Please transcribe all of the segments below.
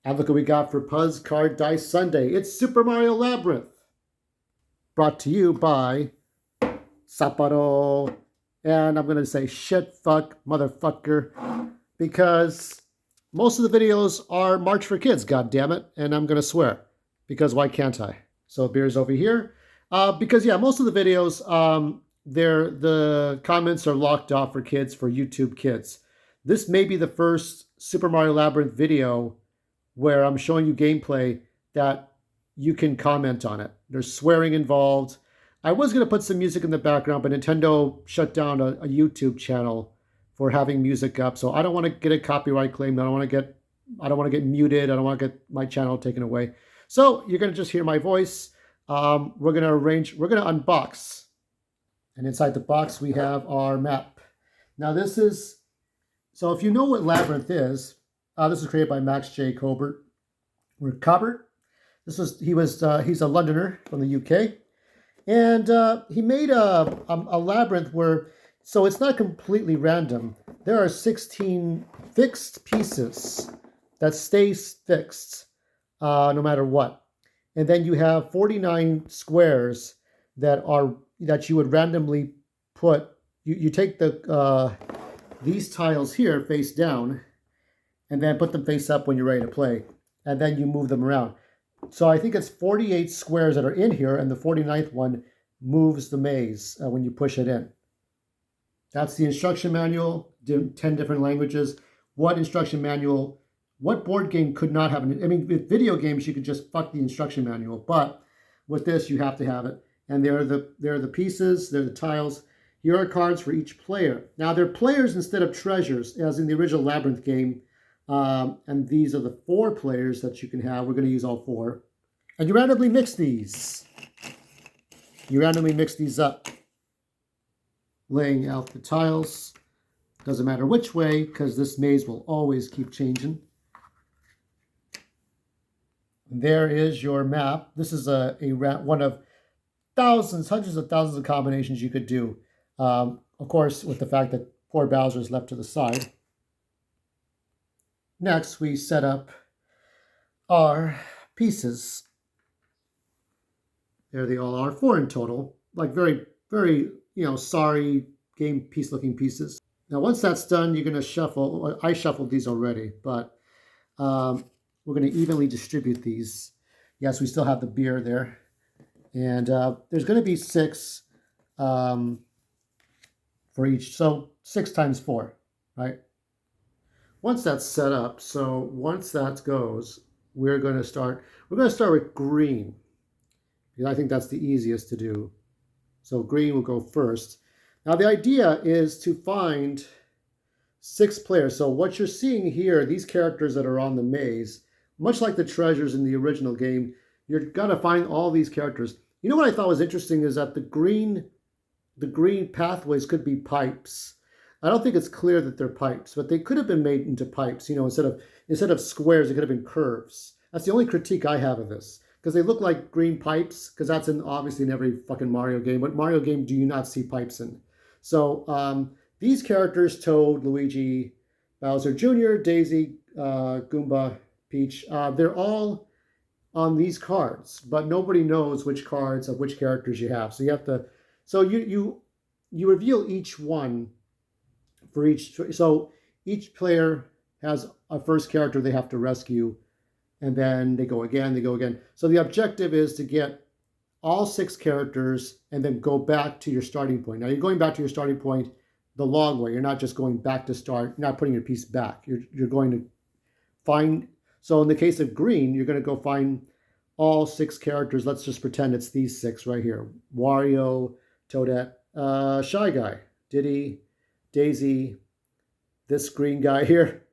And look what we got for Puzzcardice Sunday. It's Super Mario Labyrinth. Brought to you by Saparo. And I'm going to say shit, fuck, motherfucker. Because most of the videos are March for Kids, God damn it. And I'm going to swear. Because why can't I? So beer's over here. Because, yeah, most of the videos, the comments are locked off for kids, for YouTube Kids. This may be the first Super Mario Labyrinth video where I'm showing you gameplay that you can comment on it. There's swearing involved. I was going to put some music in the background, but Nintendo shut down a YouTube channel for having music up. So I don't want to get a copyright claim. I don't want to get muted. I don't want to get my channel taken away. So you're going to just hear my voice. We're going to unbox. And inside the box, we have our map. Now so if you know what Labyrinth is, this was created by Max J. Cobert. He's a Londoner from the UK. And he made a labyrinth so it's not completely random. There are 16 fixed pieces that stay fixed no matter what. And then you have 49 squares that you would randomly put. You take these tiles here face down, and then put them face up when you're ready to play. And then you move them around. So I think it's 48 squares that are in here, and the 49th one moves the maze when you push it in. That's the instruction manual, 10 different languages. What board game could not have with video games, you could just fuck the instruction manual. But with this, you have to have it. And there are the pieces, they're the tiles. Here are cards for each player. Now, they're players instead of treasures, as in the original Labyrinth game. And these are the 4 players that you can have. We're going to use all 4. And you randomly mix these. You randomly mix these up. Laying out the tiles. Doesn't matter which way, because this maze will always keep changing. There is your map. This is one of hundreds of thousands of combinations you could do. Of course, with the fact that poor Bowser is left to the side. Next, we set up our pieces. There they all are, 4 in total. Like very, very, sorry game piece looking pieces. Now, once that's done, you're going to shuffle. I shuffled these already, but we're going to evenly distribute these. Yes, we still have the beer there. And there's going to be 6 for each. So 6 times 4, right? Once that's set up, so once that goes, we're going to start with green, because I think that's the easiest to do. So green will go first. Now the idea is to find 6 players. So what you're seeing here, these characters that are on the maze, much like the treasures in the original game, you're going to find all these characters. You know what I thought was interesting is that the green pathways could be pipes. I don't think it's clear that they're pipes, but they could have been made into pipes. Instead of squares, it could have been curves. That's the only critique I have of this, because they look like green pipes, because that's obviously in every fucking Mario game. What Mario game do you not see pipes in? So these characters, Toad, Luigi, Bowser Jr., Daisy, Goomba, Peach, they're all on these cards, but nobody knows which cards of which characters you have. So you have to, you reveal each one for each. So each player has a first character they have to rescue, and then they go again. So the objective is to get all 6 characters and then go back to your starting point. Now you're going back to your starting point the long way. You're not just going back to start, you're not putting your piece back. You're going to find, so in the case of green, you're going to go find all 6 characters. Let's just pretend it's these 6 right here. Wario, Toadette, Shy Guy, Diddy, Daisy, this green guy here,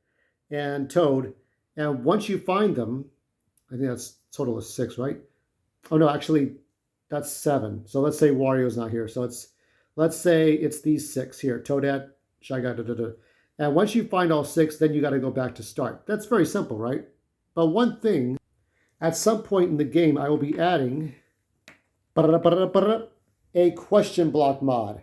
and Toad. And once you find them, I think that's a total of 6, right? Oh no, actually, that's 7. So let's say Wario's not here. So let's say it's these 6 here. Toadette, Shy Guy, And once you find all 6, then you got to go back to start. That's very simple, right? But one thing, at some point in the game, I will be adding a question block mod.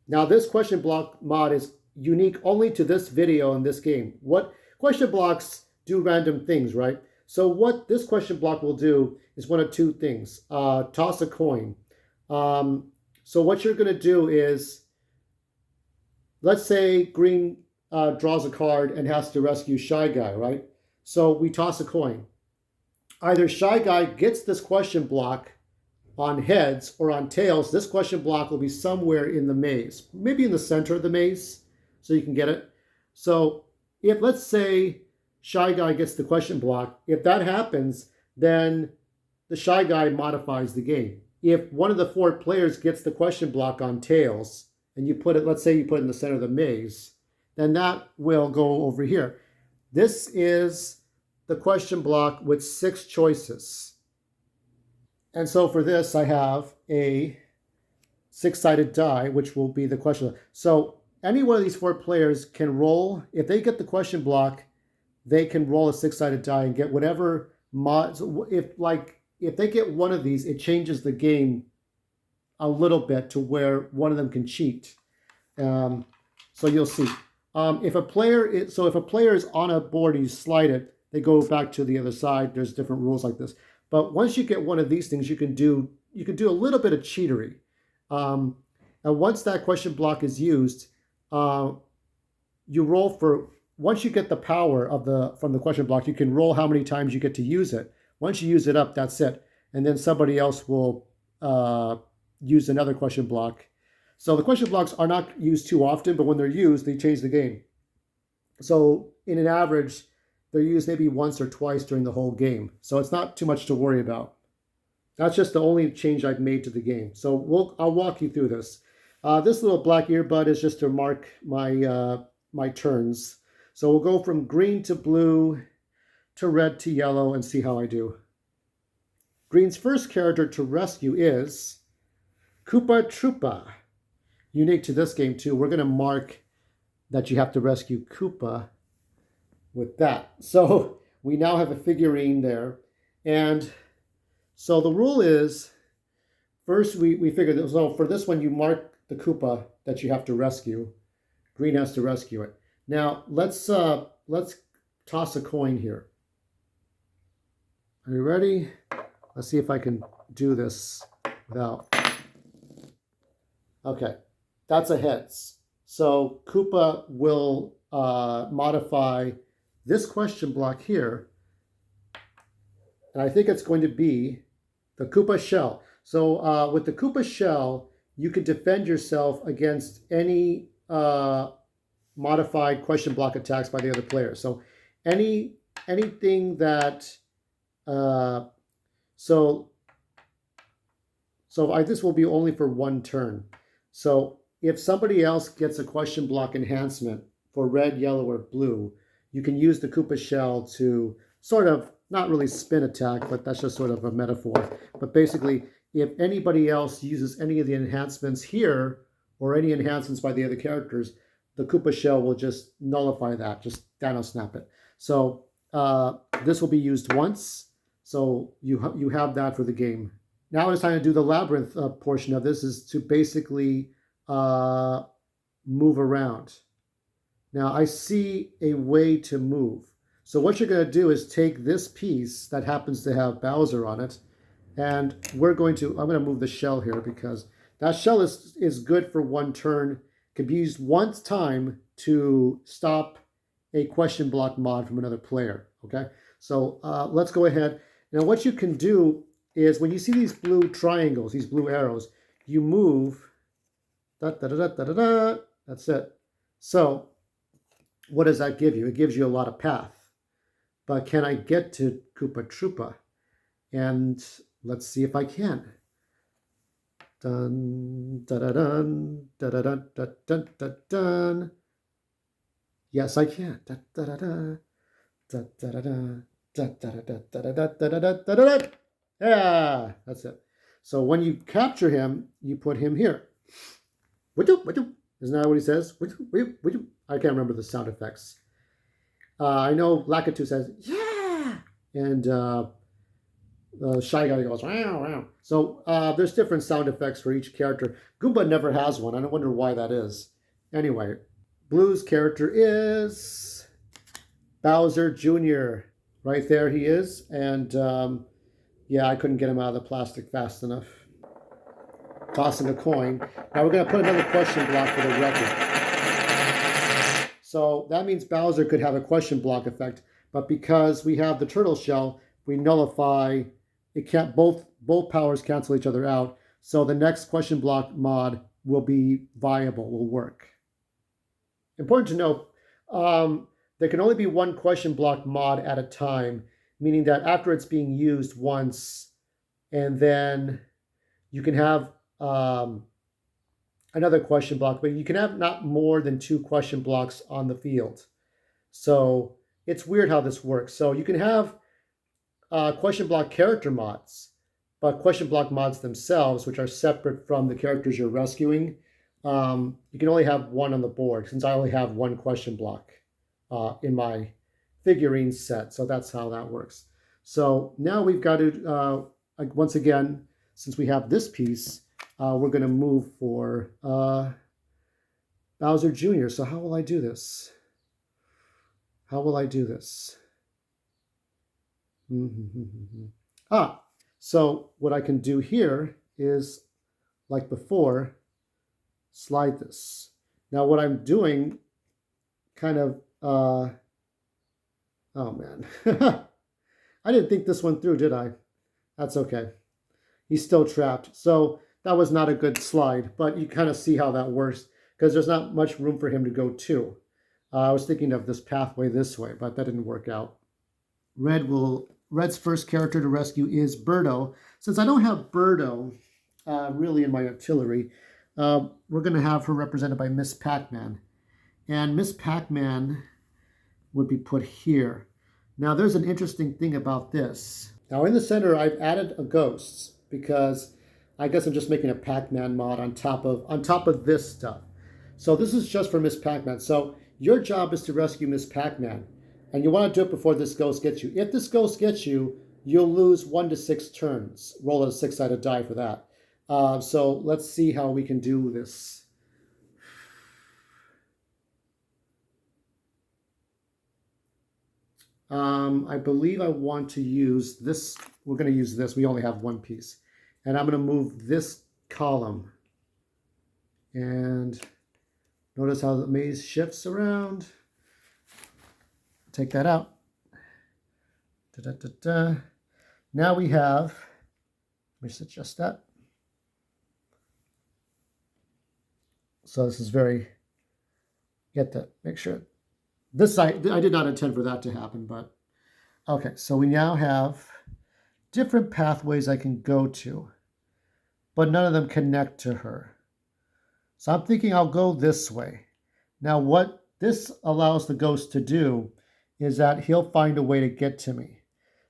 Now, this question block mod is unique only to this video and this game. What question blocks do random things, right? So what this question block will do is one of two things. Toss a coin. So what you're going to do is, let's say green draws a card and has to rescue Shy Guy, right? So we toss a coin. Either Shy Guy gets this question block on heads or on tails. This question block will be somewhere in the maze, maybe in the center of the maze, so you can get it. So if, let's say, Shy Guy gets the question block, if that happens, then the Shy Guy modifies the game. If one of the 4 players gets the question block on tails, and you put it, let's say you put it in the center of the maze, then that will go over here. This is the question block with 6 choices. And so for this, I have a 6-sided die, which will be the question. So any one of these 4 players can roll. If they get the question block, they can roll a 6-sided die and get whatever mods. If they get one of these, it changes the game a little bit to where one of them can cheat. So you'll see. If a player is on a board and you slide it, they go back to the other side. There's different rules like this. But once you get one of these things, you can do a little bit of cheatery. And once that question block is used, you roll for, once you get the power from the question block, you can roll how many times you get to use it. Once you use it up, that's it. And then somebody else will use another question block. So the question blocks are not used too often, but when they're used, they change the game. So in an average, they're used maybe once or twice during the whole game. So it's not too much to worry about. That's just the only change I've made to the game. So I'll walk you through this. This little black earbud is just to mark my turns. So we'll go from green to blue to red to yellow and see how I do. Green's first character to rescue is Koopa Troopa. Unique to this game too. We're going to mark that you have to rescue Koopa with that. So we now have a figurine there. And so the rule is, first we figured that, so for this one you mark the Koopa that you have to rescue. Green has to rescue it. Now let's toss a coin here. Are you ready? Let's see if I can do this without. Okay, that's a heads. So Koopa will modify this question block here. And I think it's going to be the Koopa shell. So with the Koopa shell, you can defend yourself against any modified question block attacks by the other player. So anything that this will be only for one turn. So if somebody else gets a question block enhancement for red, yellow, or blue, you can use the Koopa shell to sort of, not really spin attack, but that's just sort of a metaphor. But basically, if anybody else uses any of the enhancements here, or any enhancements by the other characters, the Koopa shell will just nullify that, just nano snap it. So this will be used once, so you have that for the game. Now it's time to do the Labyrinth portion of this, is to basically move around. Now I see a way to move. So what you're going to do is take this piece that happens to have Bowser on it, and I'm going to move the shell here because that shell is good for one turn. Can be used one time to stop a question block mod from another player. Okay, so let's go ahead. Now what you can do is when you see these blue triangles, these blue arrows, you move. That's it. So what does that give you? It gives you a lot of path. But can I get to Koopa Troopa? And let's see if I can. Dun, da da dun, da da dun, da dun, da dun. Yes, I can. Da da da da, da da da da, da da da da da da da da da da da. Yeah, that's it. So when you capture him, you put him here. Isn't that what he says? I can't remember the sound effects. I know Lakitu says, yeah! And Shy Guy goes, wow, wow. So there's different sound effects for each character. Goomba never has one. I wonder why that is. Anyway, Blue's character is Bowser Jr. Right there he is. And yeah, I couldn't get him out of the plastic fast enough. Tossing a coin. Now we're going to put another question block for the record. So that means Bowser could have a question block effect, but because we have the turtle shell, we nullify it. Can't both powers cancel each other out. So the next question block mod will be viable, will work. Important to note, there can only be one question block mod at a time, meaning that after it's being used once, and then you can have another question block, but you can have not more than 2 question blocks on the field. So it's weird how this works. So you can have question block character mods, but question block mods themselves, which are separate from the characters you're rescuing, you can only have one on the board, since I only have one question block in my figurine set. So that's how that works. So now we've got to, once again, since we have this piece, we're going to move for Bowser Jr. So how will I do this? How will I do this? So what I can do here is, like before, slide this. Now what I'm doing kind of, oh man, I didn't think this one through, did I? That's okay. He's still trapped. So that was not a good slide, but you kind of see how that works because there's not much room for him to go to. I was thinking of this pathway this way, but that didn't work out. Red's first character to rescue is Birdo. Since I don't have Birdo really in my artillery, we're going to have her represented by Miss Pac-Man. And Miss Pac-Man would be put here. Now there's an interesting thing about this. Now in the center I've added a ghost because I guess I'm just making a Pac-Man mod on top of this stuff. So this is just for Miss Pac-Man. So your job is to rescue Miss Pac-Man. And you want to do it before this ghost gets you. If this ghost gets you, you'll lose 1 to 6 turns. Roll a 6-sided die for that. So let's see how we can do this. I believe I want to use this. We're going to use this. We only have one piece. And I'm going to move this column. And notice how the maze shifts around. Take that out. Da, da, da, da. Now we have, let me just adjust that. So this is very, get that, make sure. This I did not intend for that to happen, but okay. So we now have different pathways I can go to, but none of them connect to her. So I'm thinking I'll go this way. Now what this allows the ghost to do is that he'll find a way to get to me.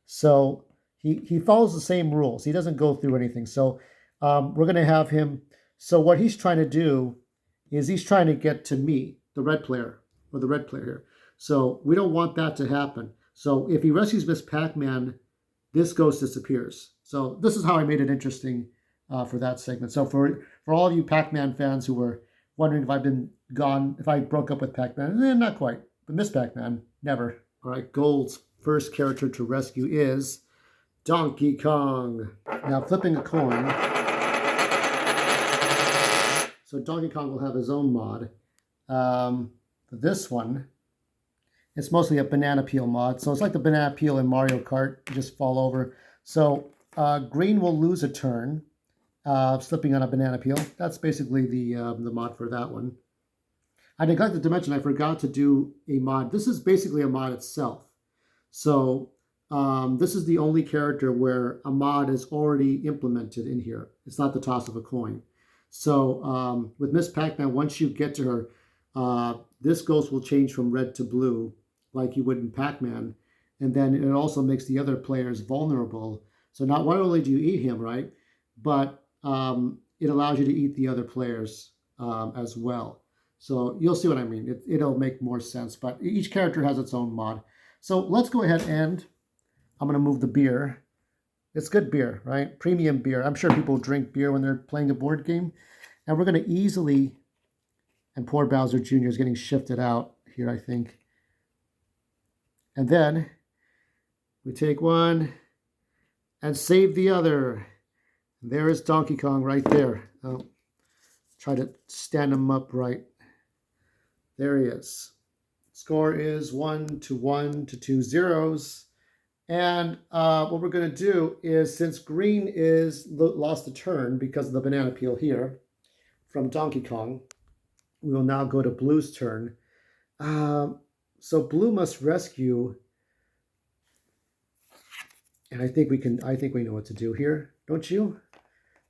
So he follows the same rules. He doesn't go through anything. So we're going to have him. So what he's trying to do is he's trying to get to me, the red player, or the red player here. So we don't want that to happen. So if he rescues Miss Pac-Man, this ghost disappears. So this is how I made it interesting for that segment. So for all of you Pac-Man fans who were wondering if I've been gone, if I broke up with Pac-Man, not quite. But Miss Pac-Man, never. All right, Gold's first character to rescue is Donkey Kong. Now flipping a coin. So Donkey Kong will have his own mod. For this one, it's mostly a banana peel mod. So it's like the banana peel in Mario Kart, you just fall over. So green will lose a turn, slipping on a banana peel. That's basically the mod for that one. I neglected to mention, I forgot to do a mod. This is basically a mod itself. So this is the only character where a mod is already implemented in here. It's not the toss of a coin. So with Miss Pac-Man, once you get to her, this ghost will change from red to blue like you would in Pac-Man. And then it also makes the other players vulnerable. So not only do you eat him, right? But it allows you to eat the other players as well. So you'll see what I mean. It'll make more sense. But each character has its own mod. So let's go ahead and I'm going to move the beer. It's good beer, right? Premium beer. I'm sure people drink beer when they're playing a board game. And we're going to easily, and poor Bowser Jr. is getting shifted out here, I think. And then we take one and save the other. There is Donkey Kong right there. Oh, try to stand him up right. There he is. Score is 1 to 1 to 2 zeros. And what we're going to do is, since green is lost a turn because of the banana peel here from Donkey Kong, we will now go to blue's turn. So blue must rescue, and I think we know what to do here, don't you?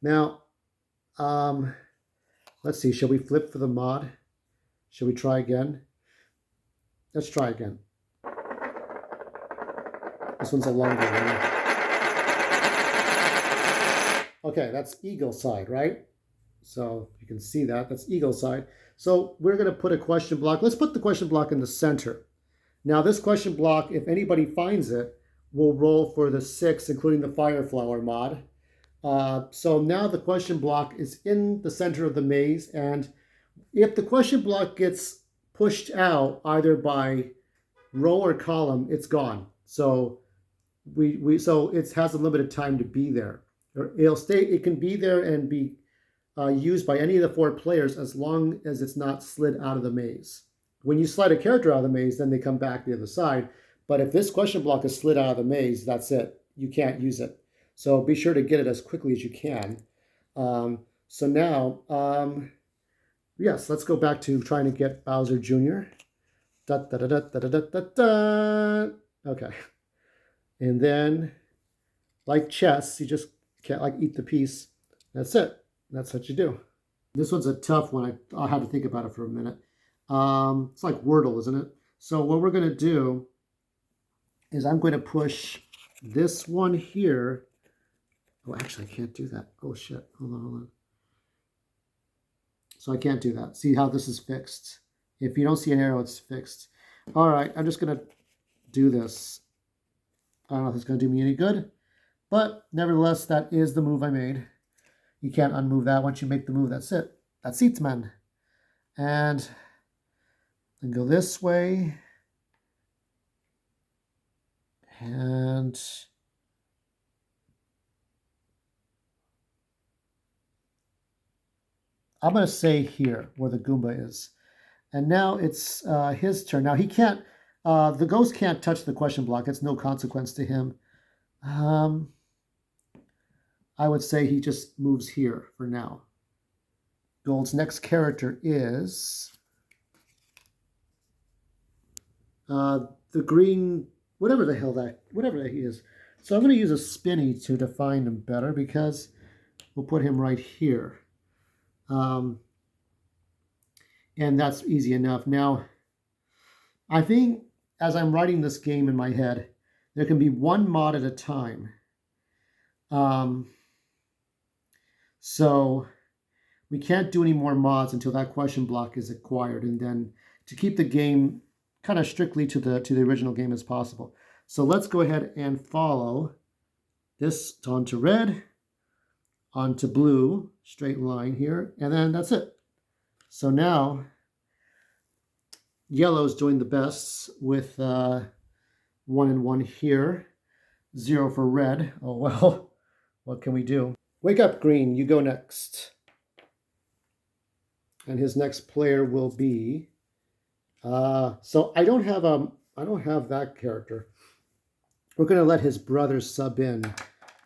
Now, let's see. Shall we flip for the mod? Shall we try again? Let's try again. This one's a longer one. Okay, that's eagle side, right? So you can see that. That's eagle side. So we're going to put a question block. Let's put the question block in the center. Now this question block, if anybody finds it, will roll for the 6, including the fire flower mod. So now the question block is in the center of the maze, and if the question block gets pushed out either by row or column, it's gone. So so it has a limited time to be there. It can be there and be used by any of the 4 players as long as it's not slid out of the maze. When you slide a character out of the maze, then they come back the other side. But if this question block is slid out of the maze, that's it. You can't use it. So be sure to get it as quickly as you can. So now, yes, let's go back to trying to get Bowser Jr. Da, da, da, da, da, da, da, da. Okay. And then, like chess, you just can't like eat the piece. That's it. That's what you do. This one's a tough one. I'll have to think about it for a minute. It's like Wordle, isn't it? So what we're going to do is I'm going to push this one here. Oh, actually, I can't do that. Oh, shit. Hold on. So I can't do that. See how this is fixed? If you don't see an arrow, it's fixed. All right, I'm just going to do this. I don't know if it's going to do me any good, but nevertheless, that is the move I made. You can't unmove that. Once you make the move, that's it. That's Seatsman. And then go this way. And I'm going to say here where the Goomba is. And now it's his turn. Now he can't, the ghost can't touch the question block. It's no consequence to him. I would say he just moves here for now. Gold's next character is the green, whatever the hell he is. So I'm going to use a spinny to define him better because we'll put him right here. And that's easy enough. Now, I think as I'm writing this game in my head, there can be one mod at a time. So we can't do any more mods until that question block is acquired, and then to keep the game kind of strictly to the original game as possible. So let's go ahead and follow this onto red, onto blue, straight line here, and then that's it. So now yellow's doing the best with 1 and 1 here, 0 for red. Oh well, what can we do? Wake up, green, you go next. And his next player will be so I don't have that character. We're going to let his brother sub in.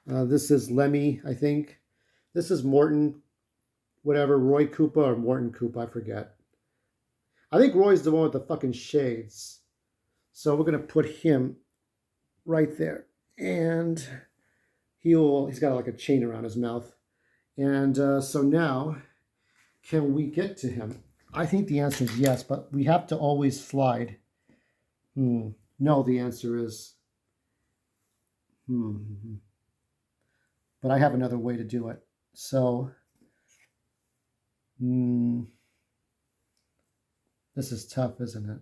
This is Lemmy, I think. This is Morton, whatever, Roy Koopa or Morton Koopa, I forget. I think Roy's the one with the fucking shades. So we're going to put him right there. And he's got like a chain around his mouth. And so now, can we get to him? I think the answer is yes, but we have to always slide. No, the answer is... But I have another way to do it. So... This is tough, isn't it?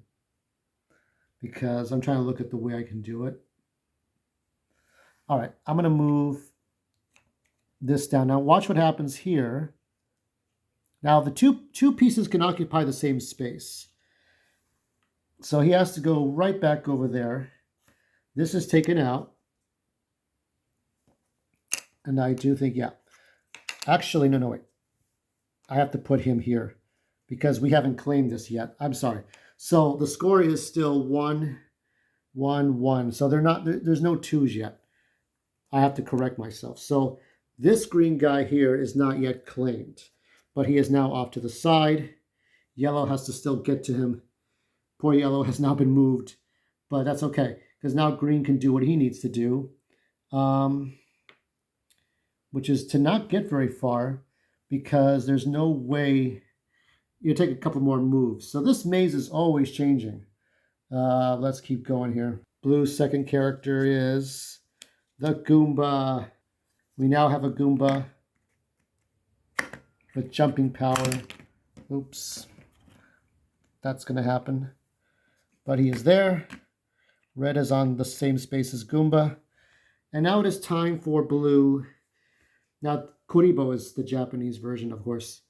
Because I'm trying to look at the way I can do it. All right, I'm going to move this down. Now watch what happens here. Now the two pieces can occupy the same space. So he has to go right back over there. This is taken out. And I do think, yeah. Actually, no, wait. I have to put him here because we haven't claimed this yet. I'm sorry. So the score is still 1, 1, 1. So there's no 2s yet. I have to correct myself. So this green guy here is not yet claimed, but he is now off to the side. Yellow has to still get to him. Poor yellow has now been moved, but that's okay because now green can do what he needs to do, which is to not get very far because there's no way you take a couple more moves. So this maze is always changing. Let's keep going here. Blue's second character is the Goomba. We now have a Goomba with jumping power. Oops. That's going to happen. But he is there. Red is on the same space as Goomba. And now it is time for blue. Now, Kuribo is the Japanese version, of course.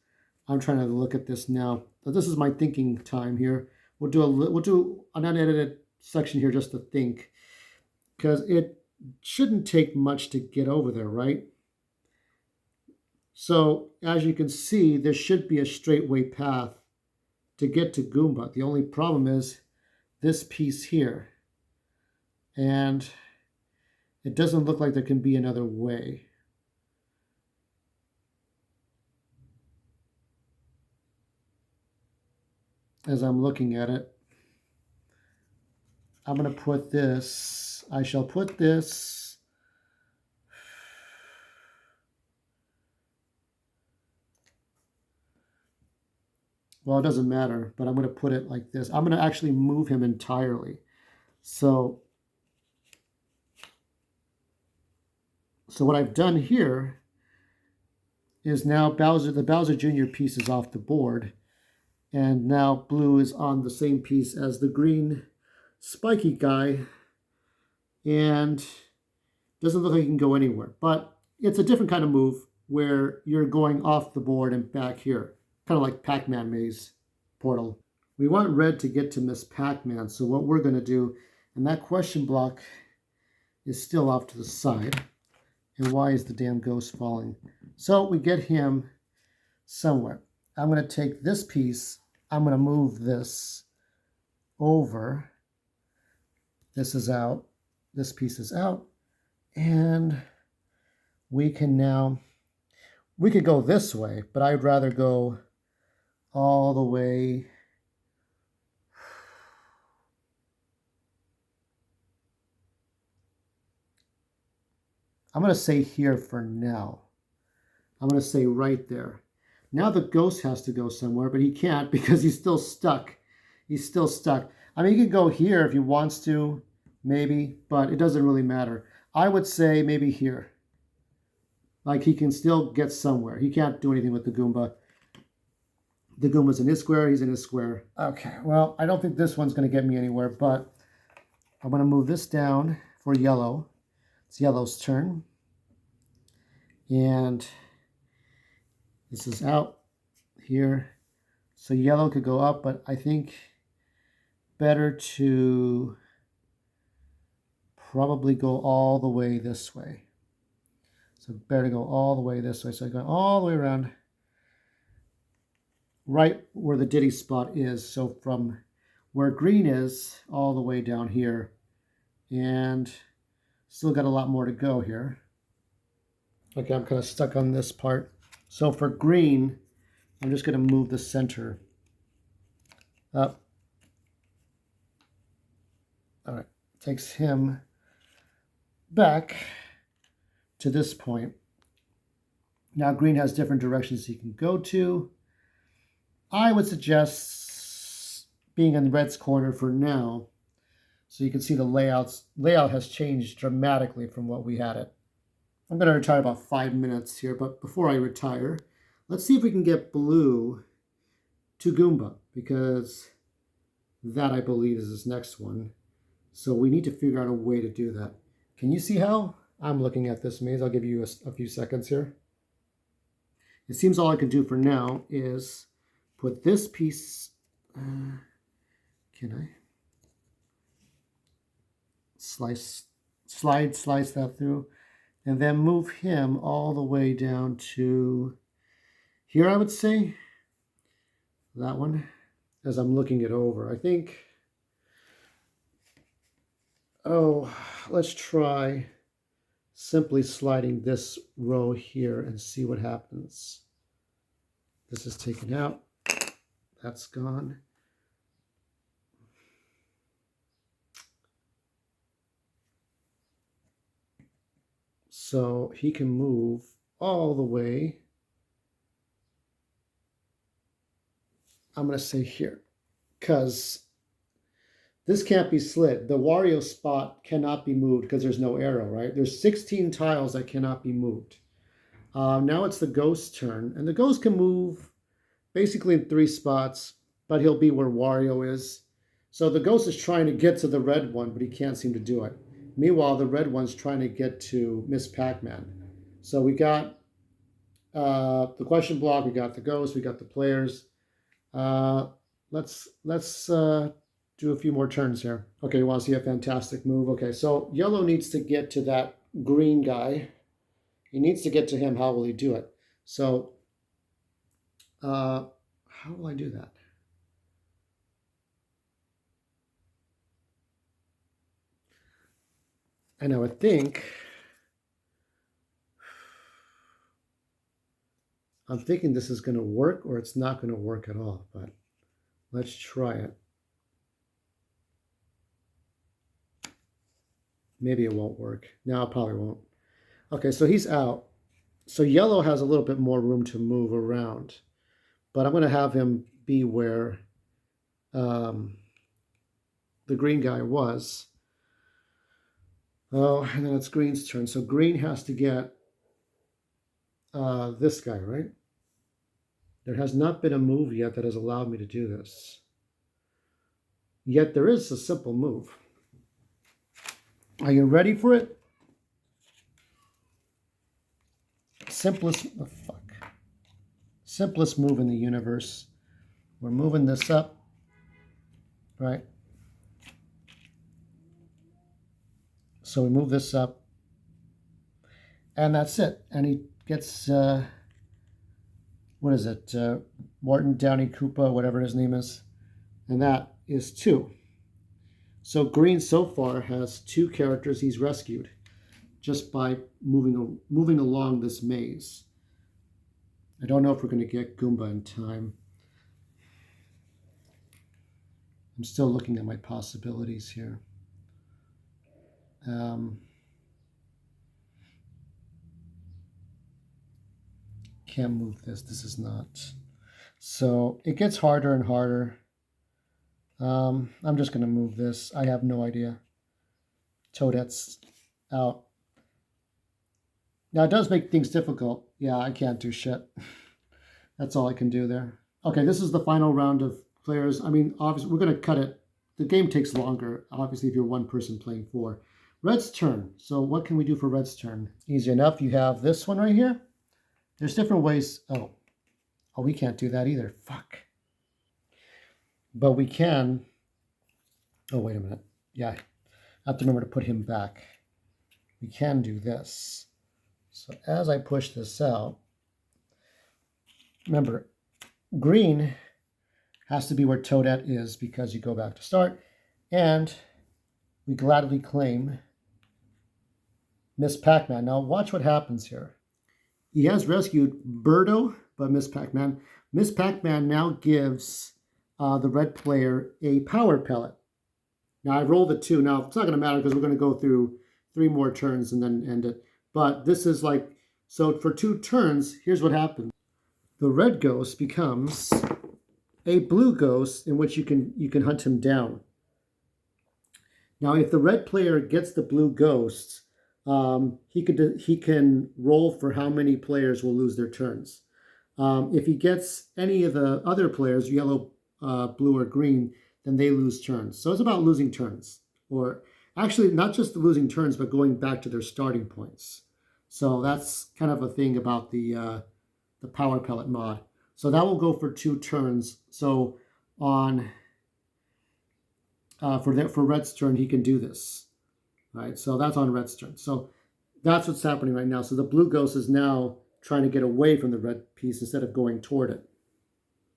I'm trying to look at this now. But this is my thinking time here. We'll do an unedited section here just to think. Because it shouldn't take much to get over there, right? So, as you can see, there should be a straightway path to get to Goomba. The only problem is this piece here. And it doesn't look like there can be another way. As I'm looking at it, I'm going to put this, I shall put this well, it doesn't matter, but I'm going to put it like this. I'm going to actually move him entirely. So what I've done here is now the Bowser Jr. piece is off the board. And now blue is on the same piece as the green spiky guy. And doesn't look like he can go anywhere. But it's a different kind of move where you're going off the board and back here. Kind of like Pac-Man maze portal. We want red to get to Miss Pac-Man. So what we're going to do, and that question block is still off to the side. And why is the damn ghost falling? So we get him somewhere. I'm going to take this piece. I'm going to move this over. This is out. This piece is out. And we can now, we could go this way, but I'd rather go all the way. I'm going to say here for now. I'm going to say right there. Now the ghost has to go somewhere, but he can't because he's still stuck. He's still stuck. I mean, he can go here if he wants to, maybe, but it doesn't really matter. I would say maybe here. Like he can still get somewhere. He can't do anything with the Goomba. The Goomba's in his square. He's in his square. Okay, well, I don't think this one's going to get me anywhere, but I'm going to move this down for yellow. It's yellow's turn. And this is out here. So yellow could go up, but I think better to probably go all the way this way. So better to go all the way this way. So I go all the way around right where the Diddy spot is. So from where green is all the way down here. And still got a lot more to go here. Okay, I'm kind of stuck on this part. So for green, I'm just going to move the center up. All right, takes him back to this point. Now green has different directions he can go to. I would suggest being in red's corner for now, so you can see the layout has changed dramatically from what we had it. I'm going to retire about 5 minutes here, but before I retire, let's see if we can get blue to Goomba, because that, I believe, is his next one. So we need to figure out a way to do that. Can you see how? I'm looking at this maze. I'll give you a few seconds here. It seems all I can do for now is put this piece... can I? slice that through, and then move him all the way down to here, I would say. That one, as I'm looking it over. I think, let's try simply sliding this row here and see what happens. This is taken out. That's gone. So he can move all the way. I'm going to say here, because this can't be slid. The Wario spot cannot be moved because there's no arrow, right? There's 16 tiles that cannot be moved. Now it's the ghost's turn, and the ghost can move basically in 3 spots, but he'll be where Wario is. So the ghost is trying to get to the red one, but he can't seem to do it. Meanwhile, the red one's trying to get to Miss Pac-Man. So we got the question block, we got the ghost, we got the players. Let's do a few more turns here. Okay, you want to see a fantastic move? Okay, so yellow needs to get to that green guy. He needs to get to him. How will he do it? So, how will I do that? And I would think, I'm thinking this is going to work or it's not going to work at all, but let's try it. Maybe it won't work. No, it probably won't. Okay, so he's out. So yellow has a little bit more room to move around, but I'm going to have him be where the green guy was. Oh, and then it's green's turn. So green has to get this guy, right? There has not been a move yet that has allowed me to do this. Yet there is a simple move. Are you ready for it? Simplest move in the universe. We're moving this up, right? So we move this up, and that's it. And he gets, what is it? Martin Downey Koopa, whatever his name is. And that is 2. So green so far has 2 characters he's rescued just by moving along this maze. I don't know if we're going to get Goomba in time. I'm still looking at my possibilities here. Can't move this. This is not. So it gets harder and harder. I'm just going to move this. I have no idea. Toadette's out. Now, it does make things difficult. Yeah, I can't do shit. That's all I can do there. Okay, this is the final round of players. I mean, obviously, we're going to cut it. The game takes longer, obviously, if you're one person playing 4. Red's turn. So what can we do for Red's turn? Easy enough. You have this one right here. There's different ways. Oh, we can't do that either. Fuck. But we can. Oh, wait a minute. Yeah, I have to remember to put him back. We can do this. So as I push this out, remember, green has to be where Toadette is because you go back to start. And we gladly claim Miss Pac-Man. Now watch what happens here. He has rescued Birdo, but Miss Pac-Man. Miss Pac-Man now gives the red player a power pellet. Now I rolled a 2. Now it's not going to matter because we're going to go through 3 more turns and then end it. But this is like, so for 2 turns, here's what happens. The red ghost becomes a blue ghost in which you can hunt him down. Now, if the red player gets the blue ghost, he can roll for how many players will lose their turns. If he gets any of the other players, yellow, blue, or green, then they lose turns. So it's about losing turns, or actually not just the losing turns, but going back to their starting points. So that's kind of a thing about the power pellet mod. So that will go for 2 turns. So on for Red's turn, he can do this. right? So that's on red's turn. So that's what's happening right now. So the blue ghost is now trying to get away from the red piece instead of going toward it.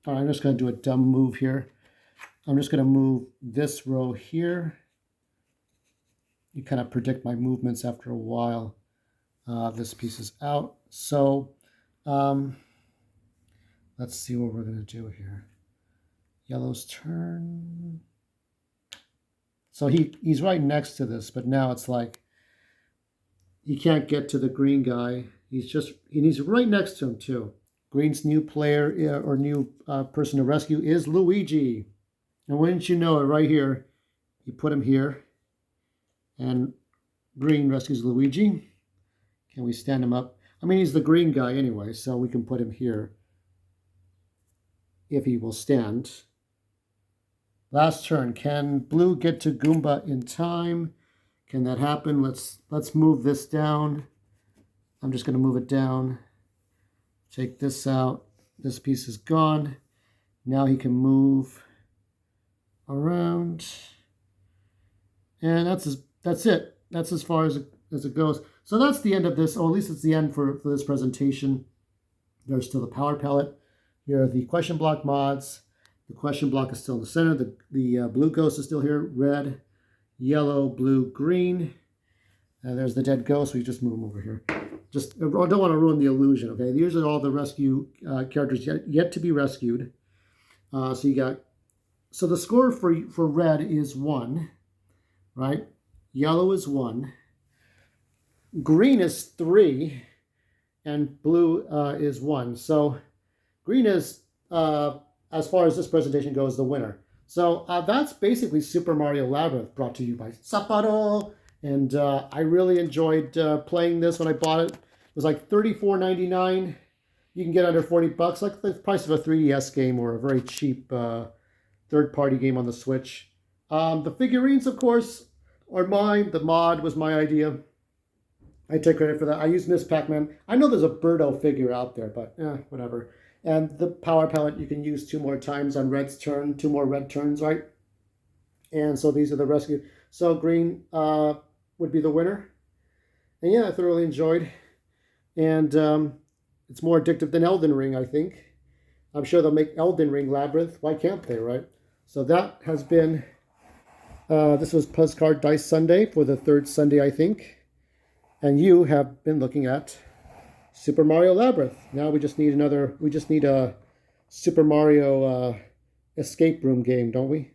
All right, I'm just going to do a dumb move here. I'm just going to move this row here. You kind of predict my movements after a while. This piece is out. So let's see what we're going to do here. Yellow's turn. So he's right next to this, but now it's like he can't get to the green guy. And he's right next to him too. Green's new player or new person to rescue is Luigi. And wouldn't you know it, right here, you put him here, and green rescues Luigi. Can we stand him up? I mean, he's the green guy anyway, so we can put him here if he will stand. Last turn. Can blue get to Goomba in time? Can that happen? Let's move this down. I'm just going to move it down. Take this out. This piece is gone. Now he can move around. And that's it. That's as far as it goes. So that's the end of this, or at least it's the end for this presentation. There's still the power palette. Here are the question block mods. The question block is still in the center. The blue ghost is still here. Red, yellow, blue, green. There's the dead ghost. We just move them over here. Just, I don't want to ruin the illusion, okay? These are all the rescue characters yet to be rescued. So the score for red is 1, right? Yellow is 1. Green is 3, and blue is 1. So green is, as far as this presentation goes, the winner. So that's basically Super Mario Labyrinth, brought to you by Sapporo. And I really enjoyed playing this when I bought it. It was like $34.99. You can get under $40, like the price of a 3DS game or a very cheap third-party game on the Switch. The figurines, of course, are mine. The mod was my idea. I take credit for that. I used Miss Pac-Man. I know there's a Birdo figure out there, but whatever. And the power palette you can use 2 more times on red's turn, 2 more red turns, right? And so these are the rescue. So green would be the winner. And yeah, I thoroughly enjoyed. And it's more addictive than Elden Ring, I think. I'm sure they'll make Elden Ring Labyrinth. Why can't they, right? So that has been, this was Puzzcardice Sunday for the 3rd Sunday, I think. And you have been looking at Super Mario Labyrinth. Now we just need a Super Mario escape room game, don't we?